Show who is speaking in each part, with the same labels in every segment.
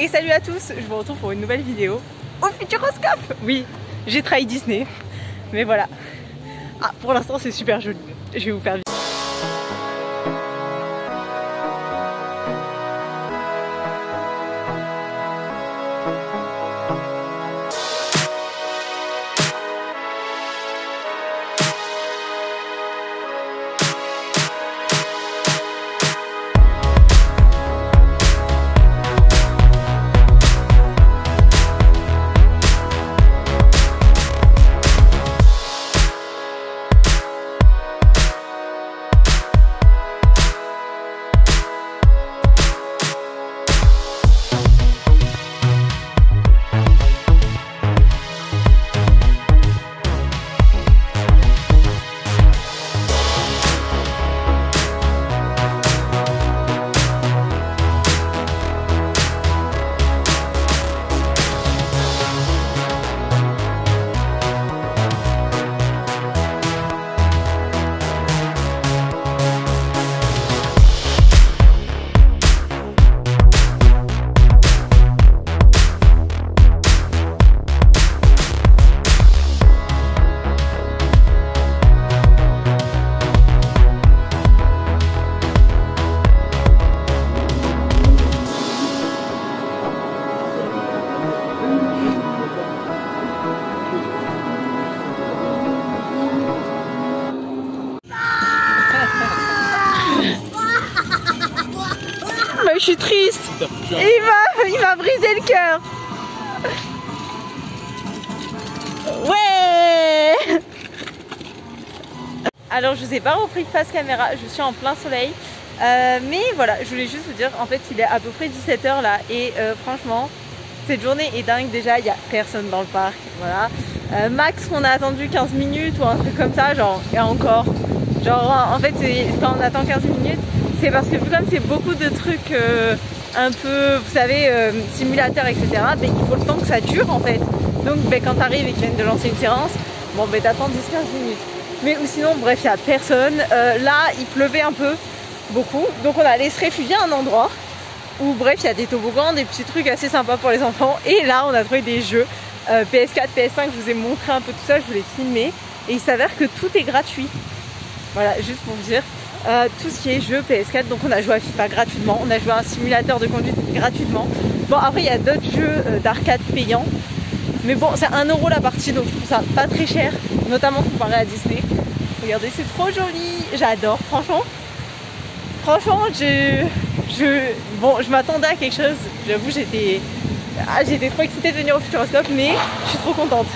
Speaker 1: Et salut à tous, je vous retrouve pour une nouvelle vidéo au Futuroscope. Oui, j'ai trahi Disney, mais voilà. Ah, pour l'instant c'est super joli, je vais vous faire vivre. Je suis triste. Il m'a brisé le cœur. Ouais. Alors je vous ai pas repris face caméra, je suis en plein soleil. Mais voilà, je voulais juste vous dire, en fait il est à peu près 17 h là. Et franchement, cette journée est dingue. Déjà il n'y a personne dans le parc. Voilà. Max on a attendu 15 minutes ou un truc comme ça, genre, et encore. Genre en fait quand on attend 15 minutes, c'est parce que comme c'est beaucoup de trucs un peu, vous savez, simulateurs, etc. Ben, il faut le temps que ça dure en fait. Donc ben, quand tu arrives et qu'ils viennent de lancer une séance, bon ben t'attends 10-15 minutes. Mais ou sinon, bref, il n'y a personne. Là, il pleuvait un peu, beaucoup. Donc on allait se réfugier à un endroit où, bref, il y a des toboggans, des petits trucs assez sympas pour les enfants. Et là, on a trouvé des jeux PS4, PS5, je vous ai montré un peu tout ça, je vous l'ai filmé. Et il s'avère que tout est gratuit. Voilà, juste pour vous dire. Tout ce qui est jeu PS4, donc on a joué à FIFA gratuitement, on a joué à un simulateur de conduite gratuitement. Bon après il y a d'autres jeux d'arcade payants, mais bon c'est 1 € la partie, donc je trouve ça pas très cher, notamment comparé à Disney. Regardez, c'est trop joli, j'adore, franchement je m'attendais à quelque chose, j'avoue j'étais trop excitée de venir au Futuroscope, mais je suis trop contente.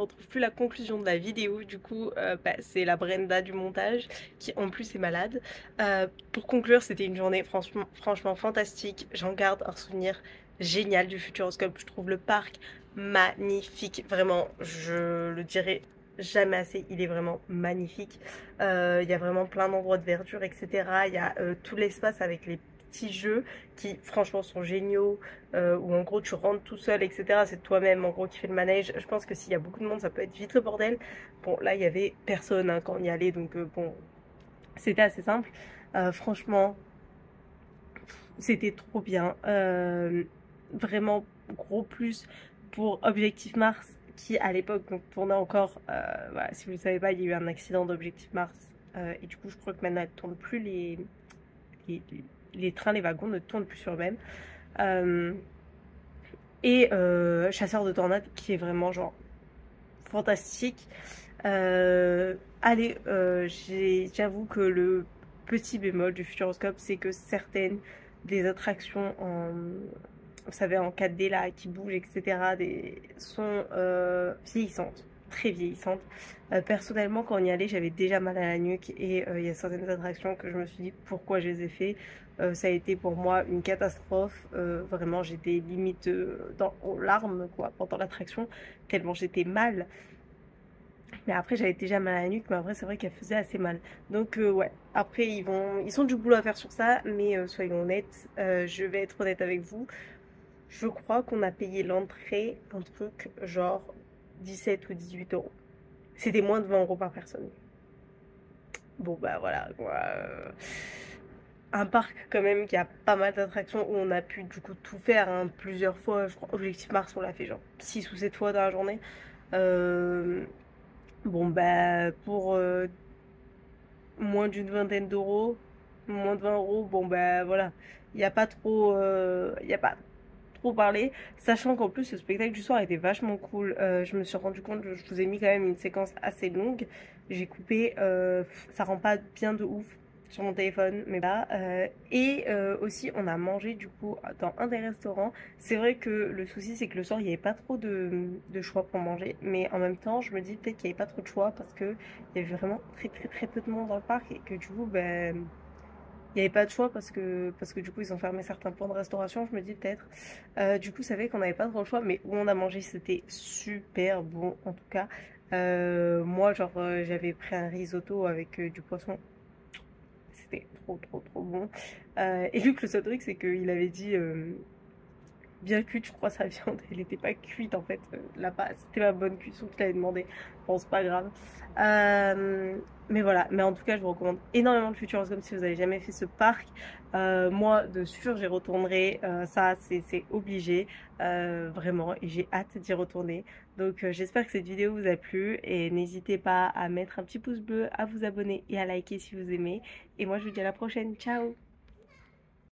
Speaker 2: retrouve plus la conclusion de la vidéo. Du coup, c'est la Brenda du montage qui en plus est malade. Pour conclure, c'était une journée franchement fantastique. J'en garde un souvenir génial du Futuroscope. Je trouve le parc magnifique. Vraiment, je le dirai jamais assez. Il est vraiment magnifique. Il y a vraiment plein d'endroits de verdure, etc. Il y a tout l'espace avec les petits jeux qui franchement sont géniaux, où en gros tu rentres tout seul, etc. C'est toi-même en gros qui fait le manège. Je pense que s'il y a beaucoup de monde, ça peut être vite le bordel. Bon, là il y avait personne hein, quand on y allait, donc bon, c'était assez simple. Franchement, c'était trop bien. Vraiment gros plus pour Objectif Mars qui à l'époque donc tournait encore. Voilà, si vous ne le savez pas, il y a eu un accident d'Objectif Mars et du coup je crois que maintenant elle ne tourne plus les, les trains, les wagons ne tournent plus sur eux-mêmes. Chasseur de tornades qui est vraiment genre fantastique. Allez, j'avoue que le petit bémol du Futuroscope, c'est que certaines des attractions en, vous savez, en 4D là, qui bougent, etc., sont vieillissantes, très vieillissantes. Personnellement, quand on y allait, j'avais déjà mal à la nuque et il y a certaines attractions que je me suis dit pourquoi je les ai fait. Ça a été pour moi une catastrophe. Vraiment, j'étais limite aux larmes quoi, pendant l'attraction, tellement j'étais mal. Mais après, j'avais déjà mal à la nuque, mais après, c'est vrai qu'elle faisait assez mal. Donc, ouais. Après, ils sont du boulot à faire sur ça, mais soyons honnêtes, je vais être honnête avec vous. Je crois qu'on a payé l'entrée, un truc genre 17 ou 18 euros. C'était moins de 20 euros par personne. Bon, bah voilà, quoi. Un parc quand même qui a pas mal d'attractions où on a pu du coup tout faire hein, plusieurs fois. Je crois Objectif Mars, on l'a fait genre 6 ou 7 fois dans la journée. Bon, bah pour moins d'une vingtaine d'euros, moins de 20 euros, bon bah voilà, il n'y a pas trop, il y a pas trop parlé, sachant qu'en plus le spectacle du soir était vachement cool. Je me suis rendu compte, je vous ai mis quand même une séquence assez longue, j'ai coupé, ça rend pas bien de ouf sur mon téléphone, mais là, aussi on a mangé du coup dans un des restaurants. C'est vrai que le souci c'est que le soir il n'y avait pas trop de choix pour manger, mais en même temps je me dis peut-être qu'il n'y avait pas trop de choix parce que il y avait vraiment très peu de monde dans le parc et que du coup ben il n'y avait pas de choix parce que du coup ils ont fermé certains points de restauration, je me dis peut-être. Du coup ça fait qu'on n'avait pas trop le choix, mais où on a mangé c'était super bon en tout cas. Moi genre j'avais pris un risotto avec du poisson. C'était trop bon. Et vu que le seul truc c'est qu'il avait dit bien cuite, je crois, sa viande, elle n'était pas cuite en fait là-bas, c'était ma bonne cuisson qu'il avait demandé, bon c'est pas grave. Mais voilà, mais en tout cas je vous recommande énormément le Futuroscope si vous n'avez jamais fait ce parc. Moi de sûr j'y retournerai, ça c'est obligé, vraiment, et j'ai hâte d'y retourner. Donc j'espère que cette vidéo vous a plu et n'hésitez pas à mettre un petit pouce bleu, à vous abonner et à liker si vous aimez. Et moi je vous dis à la prochaine, ciao!